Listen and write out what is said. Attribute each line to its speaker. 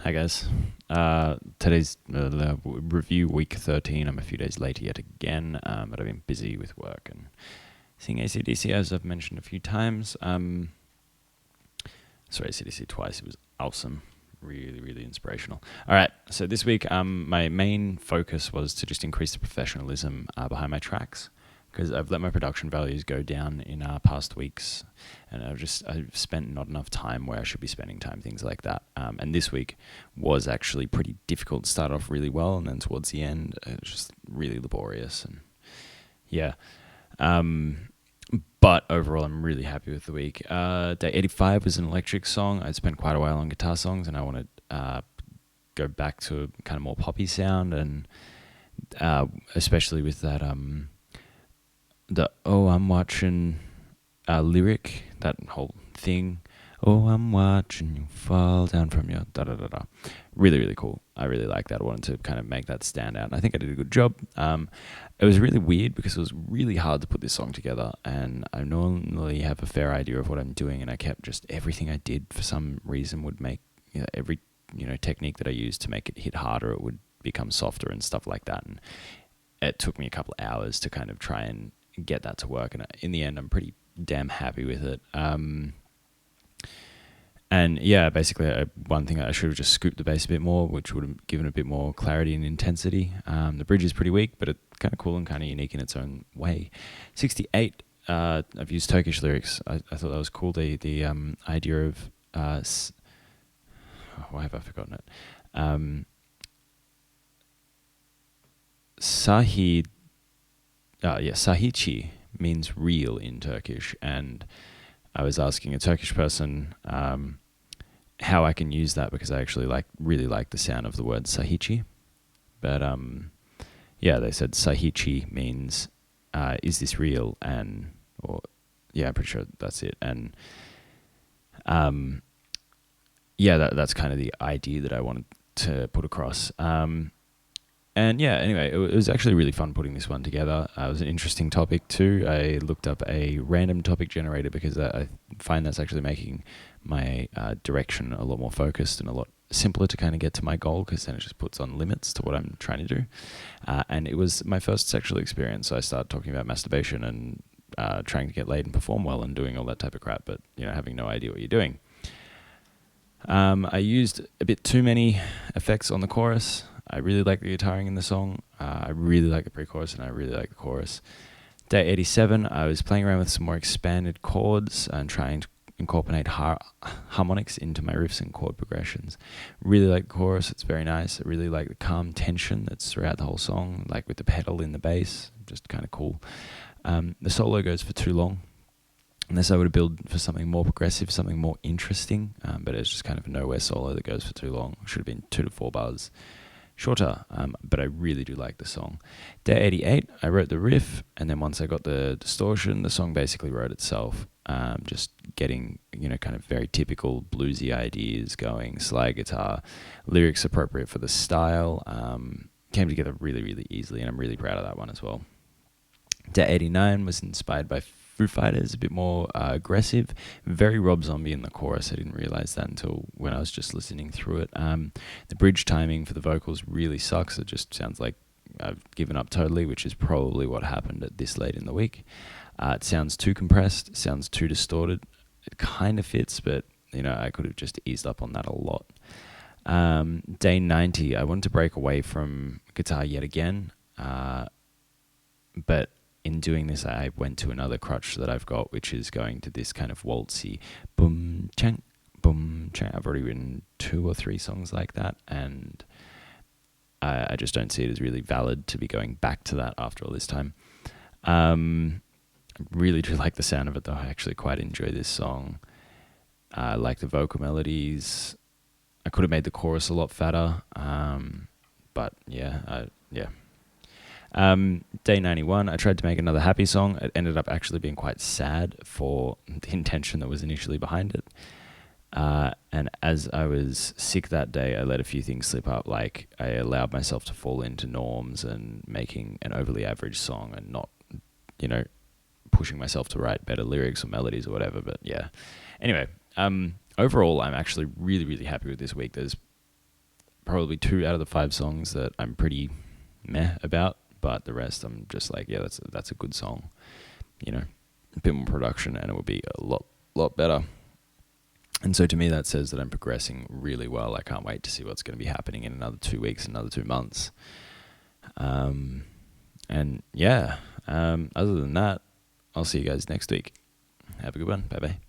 Speaker 1: Hi guys. Today's the review week 13. I'm a few days late yet again, but I've been busy with work and seeing ACDC, as I've mentioned a few times. Saw ACDC twice. It was awesome. Really, really inspirational. All right, so this week my main focus was to just increase the professionalism behind my tracks, because I've let my production values go down in past weeks, and I've spent not enough time where I should be spending time, things like that. And this week was actually pretty difficult. Start off really well, and then towards the end, it was just really laborious. And yeah, but overall, I'm really happy with the week. Day 85 was an electric song. I'd spent quite a while on guitar songs, and I want to go back to a kind of more poppy sound, and especially with that the "Oh, I'm watching" lyric, that whole thing. "Oh, I'm watching you fall down from your da da da da." Really, really cool. I really like that. I wanted to kind of make that stand out, and I think I did a good job. It was really weird because it was really hard to put this song together, and I normally have a fair idea of what I'm doing, and I kept just everything I did for some reason would make every technique that I used to make it hit harder, it would become softer and stuff like that. And it took me a couple of hours to kind of try and get that to work, and in the end I'm pretty damn happy with it. And yeah, basically one thing, I should have just scooped the bass a bit more, which would have given a bit more clarity and intensity. The bridge is pretty weak, but it's kind of cool and kind of unique in its own way. 68, I've used Turkish lyrics. I thought that was cool. The idea of why have I forgotten it? Sahici means real in Turkish, and I was asking a Turkish person how I can use that, because I actually really like the sound of the word sahici. But they said sahici means is this real? I'm pretty sure that's it. And that's kind of the idea that I wanted to put across. Anyway, it was actually really fun putting this one together. It was an interesting topic too. I looked up a random topic generator because I find that's actually making my direction a lot more focused and a lot simpler to kind of get to my goal, because then it just puts on limits to what I'm trying to do. And it was my first sexual experience, so I started talking about masturbation and trying to get laid and perform well and doing all that type of crap, but having no idea what you're doing. I used a bit too many effects on the chorus. I really like the guitaring in the song. I really like the pre-chorus, and I really like the chorus. Day 87, I was playing around with some more expanded chords and trying to incorporate harmonics into my riffs and chord progressions. Really like the chorus. It's very nice. I really like the calm tension that's throughout the whole song, like with the pedal in the bass. Just kind of cool. The solo goes for too long, unless I would have built for something more progressive, something more interesting, but it's just kind of a nowhere solo that goes for too long. Should have been 2 to 4 bars shorter, but I really do like the song. Day 88, I wrote the riff, and then once I got the distortion, the song basically wrote itself. Just getting, kind of very typical bluesy ideas going, slide guitar, lyrics appropriate for the style, came together really, really easily, and I'm really proud of that one as well. Day 89 was inspired by Foo Fighters, a bit more aggressive, very Rob Zombie in the chorus. I didn't realize that until when I was just listening through it. The bridge timing for the vocals really sucks. It just sounds like I've given up totally, which is probably what happened at this late in the week. It sounds too compressed, sounds too distorted. It kind of fits, but I could have just eased up on that a lot. Day 90, I wanted to break away from guitar yet again, but in doing this, I went to another crutch that I've got, which is going to this kind of waltzy boom chang boom chang. I've already written 2 or 3 songs like that, and I just don't see it as really valid to be going back to that after all this time. I really do like the sound of it, though. I actually quite enjoy this song. I like the vocal melodies. I could have made the chorus a lot fatter, but yeah. Day 91, I tried to make another happy song. It ended up actually being quite sad for the intention that was initially behind it. And as I was sick that day, I let a few things slip up. Like, I allowed myself to fall into norms and making an overly average song and not, pushing myself to write better lyrics or melodies or whatever. But yeah. Anyway, overall, I'm actually really, really happy with this week. There's probably 2 out of the 5 songs that I'm pretty meh about, but the rest I'm just like, yeah, that's a good song. You know, a bit more production and it will be a lot better. And so to me, that says that I'm progressing really well. I can't wait to see what's going to be happening in another 2 weeks, another 2 months. And yeah, other than that, I'll see you guys next week. Have a good one. Bye bye.